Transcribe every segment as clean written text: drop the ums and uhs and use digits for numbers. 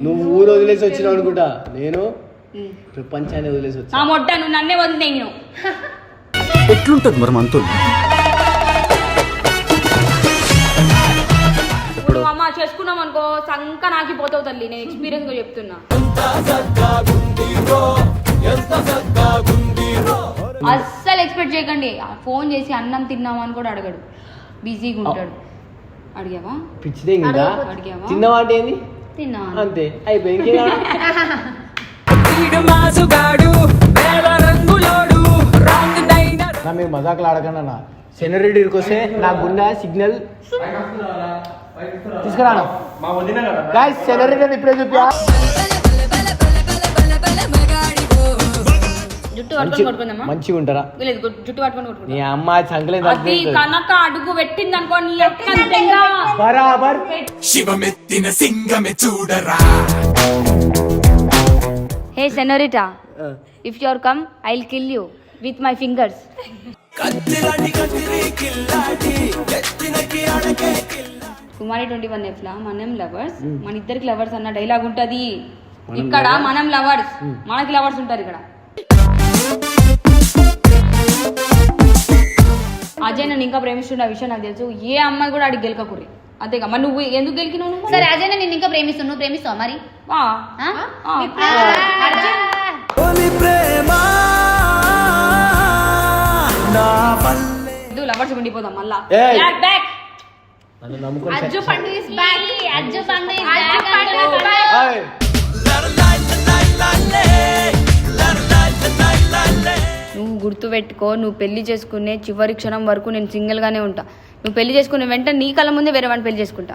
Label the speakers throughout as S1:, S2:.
S1: నువ్వు ఊరు వదిలేసి వచ్చినావు అనుకుంటా, నేను ప్రపంచాన్ని వదిలేసి వచ్చా.
S2: నా మొట్ట నువ్వు నన్నే వదిలే. నేను
S3: ఎట్లుంటది మరి మనతో?
S2: ఇప్పుడు అమ్మ చేసుకున్నాం అనుకో సంక నాకిపోతావు తల్లి. నేను ఎక్స్పీరియన్స్ గా చెప్తున్నా. అస్సలు ఎక్స్పెక్ట్ చేయకండి. ఫోన్ చేసి అన్నం తిన్నామని కూడా అడగడు, బిజీగా ఉంటాడు. అడిగావా?
S1: పిచ్చిదే ఇంకా
S2: అడిగావా?
S1: తిన్నవా అంటే ఏంది?
S2: తిన్నా
S1: అంతే అయిపోయింది. మీరు మజాకులు ఆడకండి అన్న. సెనరెడ్డికి వస్తే నా గుండె సిగ్నల్ తీసుకురాను. గాయ్స్ సెనరెడ్డి ఇప్పుడే చూపా.
S2: జుట్టు పట్టుకొని కొట్టుకుందామా?
S1: మంచిగా ఉంటారా?
S2: లేదు, జుట్టు పట్టుకొని కొట్టుకుందాం.
S1: నీ అమ్మాయి సంకలేదు
S2: అది కనక అడుగు పెట్టింది అనుకో నీ అక్క
S1: బరాబర్.
S4: శివమెత్తిన సింగమే చూడరా.
S2: Hey senorita, if you are come I will kill you with my fingers. Kumari 21F లా మనం లవర్స్, మన ఇద్దరికి లవర్స్ అన్న డైలాగ్ ఉంటది. ఇక్కడ మనం లవర్స్, మనకి లవర్స్ ఉంటారు ఇక్కడ. అజయ్ నన్ను ఇంకా ప్రేమిస్తుండే విషయం నాకు తెలుసు. ఏ అమ్మాయి కూడా అడిగి గెలకకుర్రి. అంతేగా మరి నువ్వు ఎందుకు గెలికినావు?
S5: సరే అజయ్ నేను ఇంకా ప్రేమిస్తాను, నువ్వు ప్రేమిస్తావు మరి?
S2: లవర్స్ ఉండిపోదాం మళ్ళా.
S1: నన్ను నమ్ముకొని
S5: అజ్జు పండు ఇస్ బ్యాక్, అజ్జు పండు ఇస్ బ్యాక్.
S2: నువ్వు గుర్తు పెట్టుకో, నువ్వు పెళ్లి చేసుకునే చివరి క్షణం వరకు నేను సింగిల్ గానే ఉంటా. నువ్వు పెళ్లి చేసుకునే వెంటనే నీ కళ్ళ ముందే వేరే వాడిని పెళ్లి చేసుకుంటా.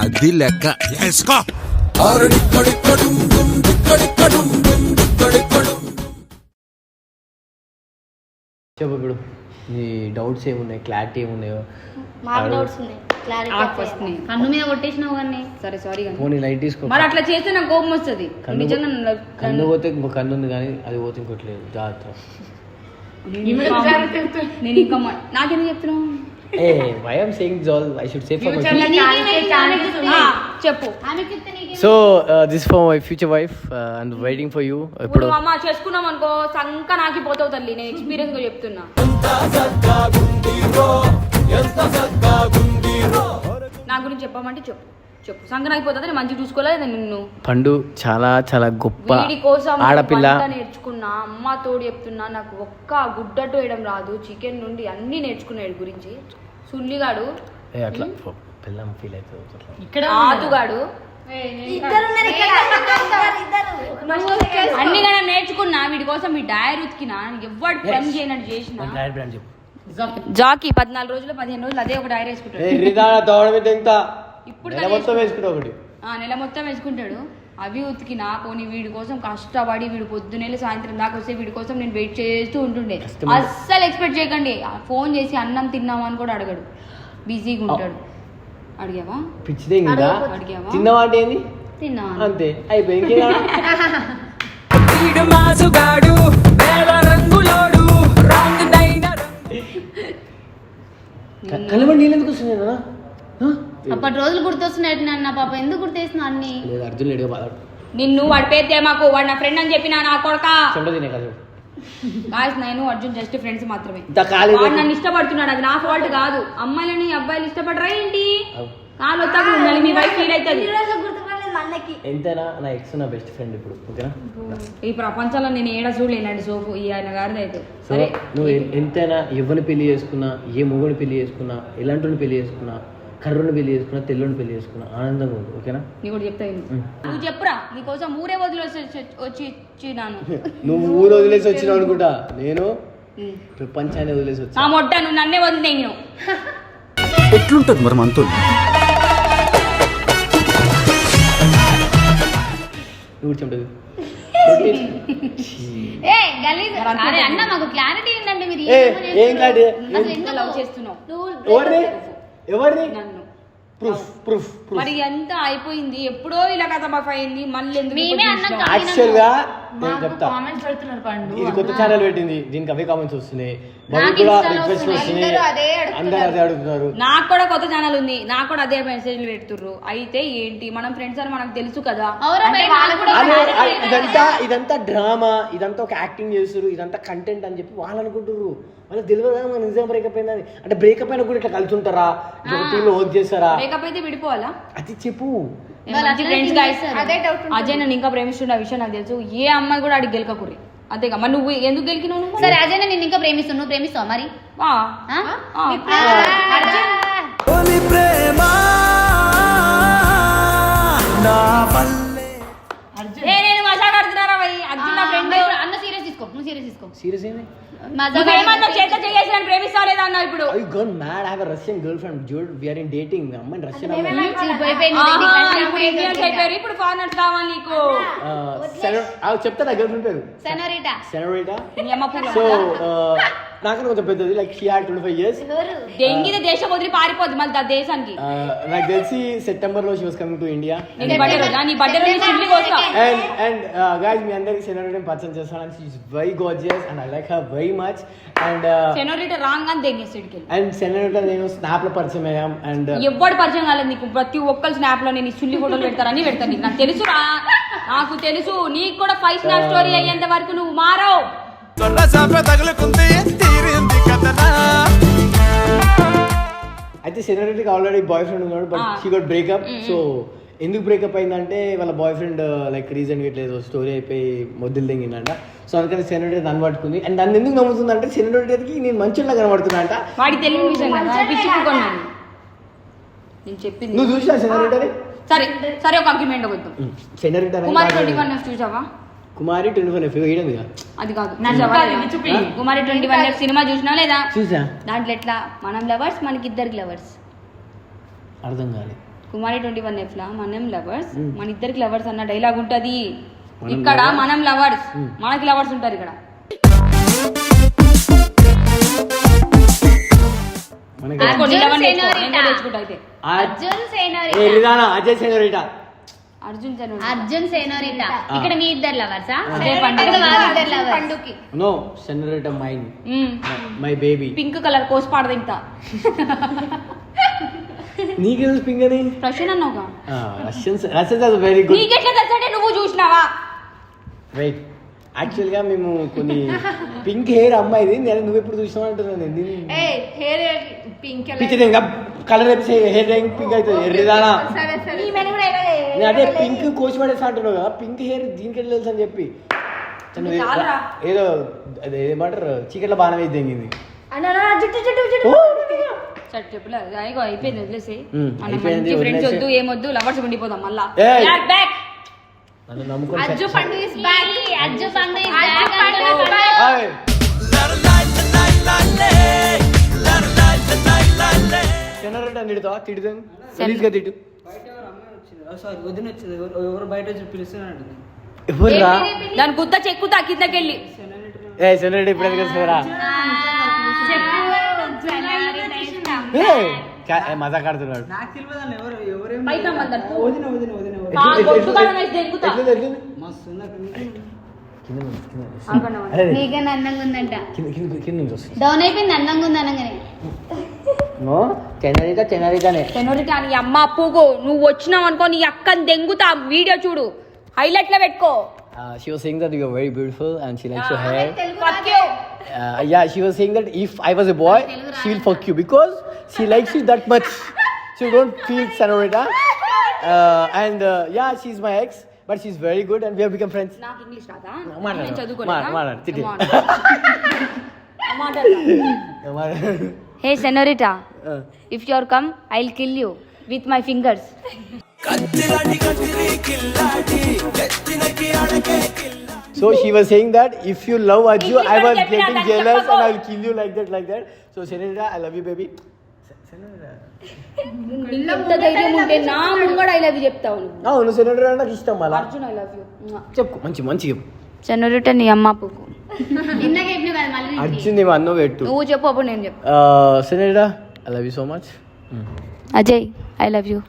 S3: అది లెక్క.
S1: చెప్పు ఇప్పుడు నీ డౌట్స్ ఏమున్నాయి, క్లారిటీ ఏమున్నాయో?
S5: మాకు డౌట్స్ ఉన్నాయి, క్లారిటీ. కన్ను మీద కొట్టేసినావు కానీ.
S2: సరే సారీ కానీ
S1: ఫోన్ లైట్ తీసుకో.
S2: మరి అట్లా చేస్తే నాకు కోపం వస్తుంది. నిజంగా
S1: కన్ను పోతే ఇంకో కన్ను ఉంది కానీ అది పోతే ఇంకోట్లేదు. జాగ్రత్త.
S2: నేను ఇంకా నాకెందుకు చెప్తున్నావు?
S1: why I'm saying this all, I should say for my
S2: చెప్పు.
S1: so this is for my future wife and waiting for you.
S2: ఇప్పుడు అమ్మ చేసుకున్నాం అనుకో సంక నాకిపోతావు తల్లి. నేను ఎక్స్పీరియన్స్ గా చెప్తున్నా. నా గురించి చెప్పమంటే చెప్పు చెప్పు. సంక నాకిపోతుంది. నేను మంచిగా చూసుకోలేదు నిన్ను.
S1: పండు చాలా చాలా గొప్ప
S2: వీడి కోసం
S1: ఆడపిల్ల.
S2: నేర్చుకున్నా, అమ్మ తోడు చెప్తున్నా. నాకు ఒక్క గుడ్డట్టు వేయడం రాదు. చికెన్ నుండి అన్ని నేర్చుకున్నాడు గురించి. సుల్లిగాడు
S1: అట్లా పిల్లం ఫీల్ అవుతుంది.
S2: ఆతుగాడు అన్ని కానీ నేర్చుకున్నా. వీడి కోసం మీ డైరీ ఉతికినా, ఎవరు పని చేయనట్టు చేసిన. జాకీ 14 రోజులు 15 రోజులు అదే ఒక డైరీ వేసుకుంటాడు. ఇప్పుడు నెల మొత్తం వేసుకుంటాడు. అవి ఉతికినా పోనీ వీడి కోసం కష్టపడి వీడు పొద్దున్నే సాయంత్రం దాకా వస్తే వీడి కోసం నేను వెయిట్ చేస్తూ ఉంటుండే. అస్సలు ఎక్స్పెక్ట్ చేయకండి. ఫోన్ చేసి అన్నం తిన్నామని కూడా అడగడు, బిజీగా ఉంటాడు. అడిగావా?
S1: పిచ్చిదే ఇంకా
S2: అడిగావా?
S1: తిన్నవా అంటే ఏంది?
S2: తిన్నా అంతే
S1: అయిపోయింది. కళ్ళ నీళ్ళు ఎందుకు వస్తున్నాయి?
S5: అప్పటి రోజులు గుర్తొస్తున్నాయి నాన్న. పాప ఎందుకు గుర్తేస్తున్నావు అన్ని?
S1: అర్జున్ లేడుగా బాధాడు.
S2: నిన్ను వాడి పేరు మాకు వాడు నా ఫ్రెండ్ అని చెప్పినా నా కొడక. నేను అర్జున్ జస్ట్ ఫ్రెండ్స్ మాత్రమే. వాడు నన్ను ఇష్టపడుతున్నాడు, అది నా ఫాల్ట్ కాదు. అమ్మాయిలని అబ్బాయిలు ఇష్టపడరా ఏంటి? కాలు వస్తాకు ఉండాలి, మీ వైఫ్ ఫీల్ అవుతుంది.
S1: ఎంతైనా నా ఎక్స్ నా బెస్ట్ ఫ్రెండ్ ఇప్పుడు. ఓకేనా?
S2: ఈ ప్రపంచంలో నేను ఏడా చూడలేనండి సోపు ఈ ఆయన గారిది అయితే. సరే
S1: నువ్వు ఎంతైనా ఎవరిని పెళ్లి చేసుకున్నా, ఏ మొగుడిని పెళ్లి చేసుకున్నా, ఎలాంటి పెళ్లి చేసుకున్నా, కర్రుని పెళ్లి చేసుకున్నా, తెల్లని పెళ్లి చేసుకున్నా ఆనందంగా ఉంది. ఓకేనా?
S2: నీ కూడా చెప్తా. నువ్వు చెప్పురా, నీకోసం ఊరే వదిలేసి వచ్చినాను.
S1: నువ్వు ఊరు వదిలేసి వచ్చినావు అనుకుంటా, నేను ప్రపంచాన్ని వదిలేసి వచ్చా.
S2: నా మొట్ట నువ్వు నన్నే వదిలే. నేను
S3: ఎట్లుంటది మరి మనతో?
S1: నువ్వు చెప్తుంది
S5: అన్న మాకు క్లారిటీ ఏంటంటే మీరు
S1: ఏం క్లారిటీ?
S2: లవ్ చేస్తున్నావు
S1: ఎవరిని?
S2: నన్ను.
S1: ప్రూఫ్
S2: మరి ఎంత అయిపోయింది ఎప్పుడో ఇలా కథ అయింది. మళ్ళీ ఎందుకు?
S1: యాక్చువల్ గా నేను చెప్తా
S6: కామెంట్స్ పెడుతున్నారు పండు.
S1: ఇది కొత్త ఛానల్ పెట్టింది, దీనికి అవే కామెంట్స్ వస్తున్నాయి,
S5: నాకు
S1: మనకు కూడా
S5: Instaలో
S1: రిక్వెస్ట్
S5: వస్తున్నాయి.
S1: వస్తున్నాయి,
S5: అందరూ అదే అడుగుతున్నారు.
S1: అందరూ అదే అడుగుతున్నారు.
S2: నాకు కూడా కొత్త ఛానల్ ఉంది, నాకు కూడా అదే మెసేజ్లు పెడుతుర్రు. అయితే ఏంటి, మనం ఫ్రెండ్స్ అని మనకు తెలుసు కదా.
S5: అవురా
S2: అంటే
S5: భయ్,
S2: వాళ్ళకు కూడా
S1: ఇదంతా డ్రామా, ఇదంతా ఒక యాక్టింగ్ చేస్తారు, ఇదంతా కంటెంట్ అని చెప్పి వాళ్ళు అనుకుంటారు. వాళ్ళకి తెలియదు కదా మన నిజం బ్రేకప్ అయిందని. అంటే బ్రేకప్ అయినా కూడా ఇట్లా కలిసి ఉంటారా, టీంలో వర్క్ చేస్తారా,
S2: బ్రేకప్ అయితే విడిపోవాలా?
S1: అది చెప్పు.
S2: ఫ్రెండ్స్ గైస్,
S5: అదే డౌట్
S2: అజయ్ నన్ను ఇంకా ప్రేమిస్తుండే విషయం నాకు తెలుసు. ఏ అమ్మాయి కూడా అడిగి గెలకకుర్రి. అంతేగా మరి నువ్వు ఎందుకు గెలికినావు నువ్వు?
S5: సరే అజయ్ నేను ఇంకా ప్రేమిస్తాను, నువ్వు ప్రేమిస్తావు మరి?
S2: ఆ,
S5: ఆ?
S2: ఆ. ఏ నేను మజాక్ ఆడుతున్నారా భయ్? అర్జున్ నా ఫ్రెండ్.
S5: అన్న సీరియస్ తీసుకో, నువ్వు సీరియస్ తీసుకో.
S1: సీరియస్ ఏంది?
S2: నువ్వేమన్నా చేత చేసి నన్ను ప్రేమిస్తావు లేదా అన్నావు ఇప్పుడు.
S1: Are you gone mad? I have a Russian girlfriend, dude. We are in dating. అమ్మాయి రష్యన్ అమ్మాయి.
S2: ఇప్పుడు ఇండియన్స్ అయిపోయారు, ఇప్పుడు ఫారినర్స్ కావాలి నీకు.
S1: చెప్తా నా గర్ల్ ఫ్రెండ్ పేరు
S5: సెనోరిటా.
S1: సెనోరిటా.
S2: నీ అమ్మ పూల.
S1: సో నాకన్నా కొంచెం పెద్దది, లైక్ షీ హ్యాడ్ 25 years.
S2: దెంగిది దేశం వదిలి పారిపోద్ది మళ్ళీ ఆ దేశానికి.
S1: నాకు తెలిసి సెప్టెంబర్ లో she was coming to India.
S2: నీ బర్త్డే రోజా? నీ బర్త్డే రోజు చిల్లికి వస్తా.
S1: అండ్ గైస్, మీ అందరికి సెనోరిటా పరిచయం చేస్తాను. She is very gorgeous and I like her very much. And
S2: senorita wrong అని దెంగేస్తాడికి.
S1: అండ్ సెనోరిటా నేను స్నాప్ లో పరిచయం అయ్యాం. అండ్
S2: ఎవ్వడు పరిచయం కాలేదు నీకు. ప్రతి ఒక్కరు స్నాప్ లో నేను ఈ చుల్లి ఫోటోలు పెడతారని పెడతాను నీకు. నాకు తెలుసు రా, నాకు తెలుసు. నీకు కూడా 5 స్నాప్ స్టోరీ అయ్యేంత వరకు నువ్వు మారవు.
S1: అయితే సెనోరిటీకి ఆల్రెడీ బాయ్ ఫ్రెండ్ ఉన్నాడు, but she got breakup. So ఎందుకు బ్రేకప్ అయిందంటే వాళ్ళ బాయ్ ఫ్రెండ్ లైక్ రీజన్ ఇట్లేదు స్టోరీ అయిపోయి మొద్దులు దింగిందంట. సో అందుకని సెనోరిటీ నన్ను పట్టుకుంది. అండ్ నన్ను ఎందుకు నమ్ముతుందంటే సెనోరిటీకి నేను మంచిగా కనబడుతున్నా అంట.
S2: వాడి తెలియని విషయం కదా, పిచ్చిపోకున్నాను నేను చెప్పింది.
S1: నువ్వు చూసినా సెనోరిటీని?
S2: సరే సరే, ఒక అగ్రిమెంట్ వద్దాం.
S1: సెనోరిటీ
S2: కుమారి 21F చూసావా?
S1: కుమారి 25 వేయడం
S2: అది కాదు, కుమారి 21F సినిమా చూసినా లేదా?
S1: చూసా.
S2: దాంట్లో ఎట్లా మనం లవర్స్, మనకి ఇద్దరికి లవర్స్.
S1: అర్థం కాలేదు.
S2: కుమారి 21F లా మనం లవర్స్, మన ఇద్దరికి లవర్స్ అన్న డైలాగ్ ఉంటది. ఇక్కడ మనం లవర్స్, మనకి లవర్స్ ఉంటారు ఇక్కడ.
S1: అజయ్ సెనోరిటా.
S5: అర్జున్ సెనోరిటా. ఇక్కడ మీ ఇద్దరు లవర్సా?
S2: పండుకి
S1: no, senorita mine, my baby.
S2: Pink colour కోస్ పాడదు ఇంత.
S1: నీకు పింక్ అని
S2: రష్యన్ అన్నావుగా.
S1: Russians very good.
S2: నీకెట్లా తెలుసంటే నువ్వు చూసినావా?
S1: రైట్. యాక్చువల్ గా మేము కొన్ని పింక్ హెయిర్ అమ్మాయిది, నేను నువ్వు ఎప్పుడు చూసినావు అంటున్నాను. పిచ్చి కలర్ హెయిర్ పింక్ అవుతుంది. ఎర్రిదానా అదే పింక్ కోసి పడేసా అంటున్నావు కదా. పింక్ హెయిర్ దీనికి ఎట్లా తెలుసు అని చెప్పి ఏదో అదే ఏమంటారు చీకట్లో బాణం వేసి తెంగింది.
S2: అయిపోయింది, వదిలేసి ఫ్రెండ్స్ వద్దు, ఏమొద్దు, లవర్స్ ఉండిపోదాం మళ్ళా.
S1: నన్ను నమ్ముకొని సెనోరిటా తిడుతావా? తిడుతాను, సలీజ్గా తిట్టు. ఎవర్రా?
S2: దాని గుత్త చెక్కుతా కిందకెళ్ళి.
S1: ఏ సెనోరిటా ఇప్పుడు ఎందుకు వస్తుందిరా? మజాక్ ఆడుతున్నాడు.
S5: నీకన్నా అందంగా ఉందంట. డౌన్ అయిపోయింది, అందంగా ఉంది అనగానే.
S2: సెనోరిటా నీ అమ్మ అప్పుకో, నువ్వు వచ్చినావు అనుకో నీ అక్కని దెంగుతా. వీడియో చూడు, హైలైట్ లో పెట్టుకో.
S1: She was saying that you are very beautiful and she likes your hair. Yeah, she was saying that if I was a boy, she will fuck you because she likes you that much. So you don't feel senorita. And yeah, she's my ex, but she's very good and we have become friends.
S2: నాకు English రాదా? Hey senorita, if you are come, I'll kill you with my fingers.
S1: So she was saying that if you love Ajju, I was getting jealous and I'll kill you like that. So senorita, I love you baby.
S2: ఎంత ధైర్యం ఉంటే నా ముంగడ I love you చెప్తావు నువ్వు.
S1: అవును, senorita నాకు ఇష్టం. మళ్ళీ
S2: అర్జున్ ఐ లవ్ యూ
S1: చెప్పు, మంచి చెప్పు.
S2: సెనోరిటా నీ అమ్మ అప్పుకు.
S1: అర్జున్ ఏమో అన్నో పెట్టు.
S2: నువ్వు చెప్పు, అప్పుడు నేను చెప్పు.
S1: Senorita, I love you so much.
S2: Ajay I love you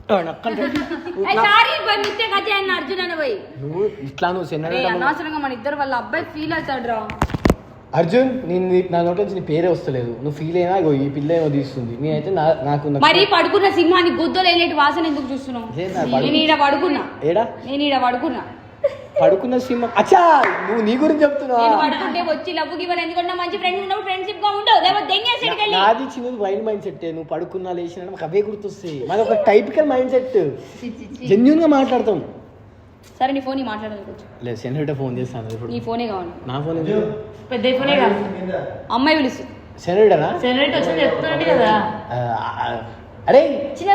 S2: sorry mistake అదే అన్న అర్జున్ అని పోయి
S1: నువ్వు ఇట్లా నువ్వు సెనరేటా
S2: అనవసరంగా మన ఇద్దరు వాళ్ళ అబ్బాయి ఫీల్ అవుతాడు రా.
S1: అర్జున్ నేను నా నోటి నుంచి నీ పేరే వస్తలేదు, నువ్వు ఫీల్ అయినా ఇగో ఈ పిల్ల ఏమో తీస్తుంది, నేనైతే నాకు
S2: మరి పడుకున్న సింహాన్ని గుద్దలు వెళ్ళేటి వాసన ఎందుకు చూస్తున్నావు? నేను ఈడ పడుకున్నా,
S1: ఏడా
S2: నేను ఈడ పడుకున్నా,
S1: పడుకున్న సింహం. అచ్చా నువ్వు నీ గురించి చెప్తున్నావా?
S2: నేను పడుకుంటే వచ్చి లవ్వు గివర్ ఎందుకంటే మంచి ఫ్రెండ్స్ ఉన్నప్పుడు ఫ్రెండ్షిప్ గా ఉండవు, లేకపోతే దెంగేసేడికి వెళ్ళి.
S1: నాది చిన్నది వైల్డ్ మైండ్ సెట్, నువ్వు పడుకున్నా లేచినా మాకు అవే గుర్తొస్తాయి, మాది ఒక టైపికల్ మైండ్ సెట్, జెన్యూన్ గా మాట్లాడతాం.
S2: సరే నీ ఫోన్ మాట్లాడవచ్చు
S1: లేదు సెనరేటర్ ఫోన్ చేస్తాను ఇప్పుడు.
S2: నీ ఫోనే కావాలి,
S1: నా ఫోన్
S2: పెద్ద ఫోనే కావాలి. అమ్మాయి పిలుస్తు
S1: సెనరేటరా?
S2: సెనరేటర్ వచ్చి చెప్తున్నాడు కదా.
S1: అరే
S2: చిన్న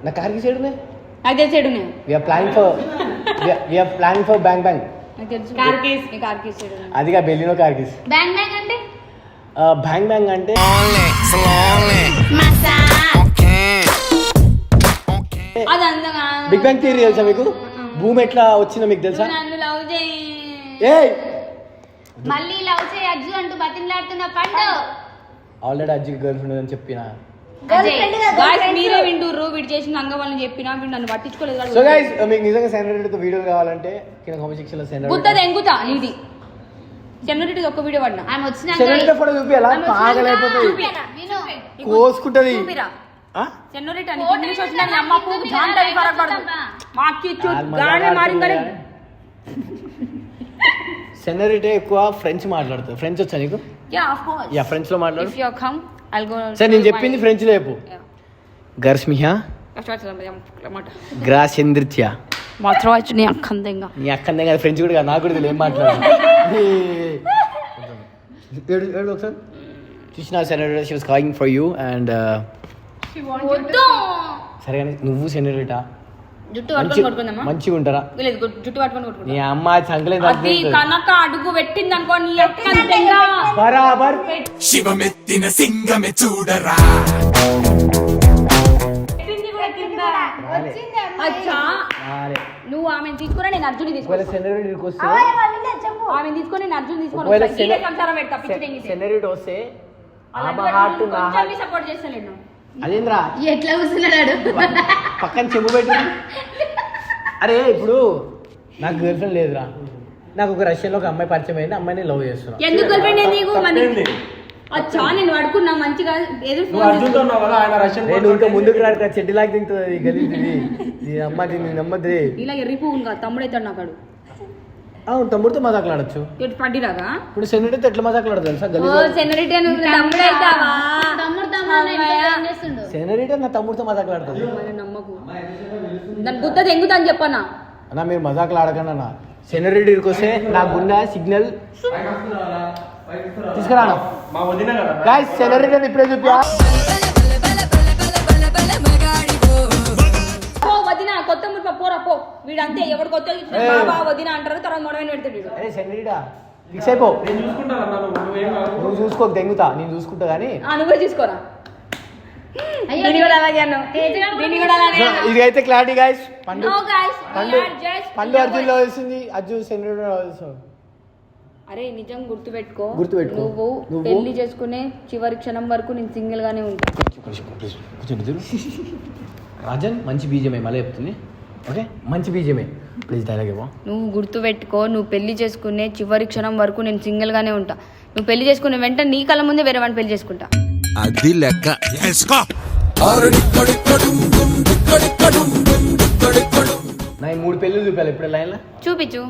S1: నా కార్కి సైడ్ ఉన్నాయి,
S2: నాకు తెలిసాడు నేను
S1: we are planning for bang bang.
S2: నాకు తెలుసు కార్ కేస్, నీ కార్ కేస్
S1: అదిగా బెల్లినో కార్ కేస్.
S5: బ్యాంగ్ బ్యాంగ్ అంటే
S1: బ్యాంగ్ బ్యాంగ్ అంటే
S2: అది అందగా
S1: బిగ్ బ్యాంగ్ థియరీ తెలుసా మీకు? భూమి ఎట్లా వచ్చిందో మీకు తెలుసా?
S2: నన్ను లవ్ చేయి.
S1: ఏయ్
S5: మళ్ళీ లవ్ చేయి అజ్జు అంటూ బతిమలాడుతున్న పండు.
S1: ఆల్రెడీ అజ్జికి గర్ల్ ఫ్రెండ్ అని చెప్పిన.
S2: గాయ్స్ మీరే వింటుర్రు, వీడు చేసిన అంగవాళ్ళని చెప్పినా వీడు నన్ను పట్టించుకోలేదు.
S1: సో గైస్ మీకు నిజంగా సెనరేటర్తో వీడియో కావాలంటే కింద కామెంట్ సెక్షన్ లో
S2: గుద్దది ఎంగుతా నీది సెనరేటర్ ఒక్క వీడియో పడినా
S5: ఆమె వచ్చిన
S1: సెనరేటర్ ఫోటో చూపియాలా? పాగలైపోతుంది, కోసుకుంటది.
S2: సెనరేటర్ అని ఇంగ్లీష్ వచ్చిన అమ్మ పూకు జాంటది ఫరక్ పడదు మాకి గానే మారిందరే.
S1: సెనరేటర్ ఎక్కువ ఫ్రెంచ్ మాట్లాడుతుంది. ఫ్రెంచ్ వచ్చా నీకు?
S2: Yeah of course.
S1: Yeah French లో మాట్లాడు.
S2: If you come I'll go.
S1: సరే నేను చెప్పింది ఫ్రెంచ్ లో చెప్పు. గర్స్మిహా గ్రాసెంద్రిత్య
S2: మాత్రవచ్చు నీ అక్కందంగా.
S1: నీ అక్కనే కదా, ఫ్రెంచ్ కూడా కాదు, నాకు కూడా తెలియదు ఏం మాట్లాడు. ఏడు ఒకసారి చూసిన senorita she was calling for you and సరే కానీ నువ్వు సెనరేటా
S2: జుట్టు పట్టుకొని కొట్టుకుందామా?
S1: మంచిగా ఉంటారా?
S2: లేదు జుట్టు పట్టుకొని కొట్టుకుందాం.
S1: నీ అమ్మ సంకలే
S2: అది కనక అడుగు పెట్టింది అనుకో నీ అక్కందంగా
S1: బరాబర్.
S4: శివమెత్తిన సింగమే చూడరా.
S2: అచ్చా నువ్వు ఆమెను తీసుకురా, నేను అర్జున్ తీసుకున్నా.
S1: సెనరేటర్ వస్తే
S2: ఆమెను తీసుకొని నేను అర్జున్ తీసుకొని సంసారం పెడతా.
S1: సెనరేటర్ వస్తే
S2: సపోర్ట్ చేస్తలేడు.
S1: అదేంద్రా
S5: ఎట్లా కూర్చున్నాడు
S1: పక్కన చెంబు పెట్టు. అరే ఇప్పుడు నాకు గర్ల్ ఫ్రెండ్ లేదురా, నాకు ఒక రష్యన్ లో ఒక అమ్మాయి పరిచయం అయింది, అమ్మాయిని లవ్ చేస్తున్నా.
S2: ఎందుకు గర్ల్ ఫ్రెండ్ నీకు? అచ్చా నేను పడుకున్నా మంచిగా ఎదురు
S1: ఇంకా ముందుకు రాడు, చెడ్డి లాగా తింటుంది గలీజ్ అమ్మ, దీన్ని నమ్మద్ది.
S2: ఇలా ఎర్రిపోవును కదా, తమ్ముడైతాడు నాకాడు.
S1: అవును తమ్ముడితో మజాకులాడచ్చు.
S2: పడ్డిరాగా
S1: ఇప్పుడు సెనరేటర్ ఎట్లా మజాకులాడదు తెలుసా?
S2: సెనరేటర్ తమ్ముడైతావా?
S1: సెనరేటర్ నా తమ్ముడితో మజాకులాడుతుంది.
S2: నమ్మకు దాని గుద్దది ఎంగుతా అని చెప్పన్నా
S1: అన్న, మీరు మజాకులాడకండి అన్న. సెనరేటర్కి వస్తే నా గుండె సిగ్నల్ తీసుకురా. గాయ్స్ సెనరేటర్ ఇప్పుడే చూపా.
S2: వదిన కొత్త మురిప పోరా పో. వీడంతే ఎవడు కొత్త బాబా వదిన అంటారు, తర్వాత మొడవని పెడతాడు.
S1: అరే సెనరేటర్ ఫిక్స్ అయిపో, నువ్వు చూసుకో, దెంగుతా నేను చూసుకుంటా కానీ
S2: నువ్వే చూసుకోరా.
S1: ఇది అయితే క్లారిటీ గాయ్స్. పండు
S2: No guys,
S1: పండు
S2: we are just
S1: పండు అర్జున్ లో వస్తుంది, అర్జున్ సెనరేటర్.
S2: అరే నిజం గుర్తుపెట్టుకో,
S1: గుర్తుపెట్టుకో.
S2: నువ్వు పెళ్లి చేసుకునే చివరి క్షణం వరకు నేను సింగిల్ గానే ఉంటా.
S1: రాజన్ మంచి బీజమే మళ్ళీ చెప్తుంది, ఓకే మంచి బీజమే, ప్లీజ్ డైలాగ్ ఇవ్వ.
S2: నువ్వు గుర్తుపెట్టుకో, నువ్వు పెళ్లి చేసుకునే చివరి క్షణం వరకు నేను సింగిల్ గానే ఉంటా. నువ్వు పెళ్లి చేసుకునే వెంటనే నీ కళ్ళ ముందే వేరే వాడిని పెళ్లి చేసుకుంటా.
S3: అది లెక్క.
S1: నా 3 పెళ్ళిళ్ళు చూపాలి ఇప్పుడు లైన్ లో
S2: చూపించు.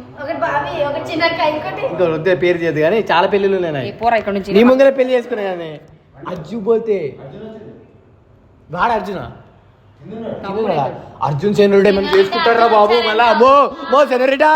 S1: ఇంకా వద్దే పేరు చేయదు కానీ చాలా పెళ్ళిళ్ళు ఉన్నాయి.
S2: పోరా ఇక్కడ నుంచి.
S1: నీ ముందర పెళ్లి చేసుకున్నా కానీ అజ్జు పోతే వాడు అర్జున అర్జున్ సెనరేటర్ మనం చేసుకుంటారా బాబు? మళ్ళా అమ్మో సెనరేటా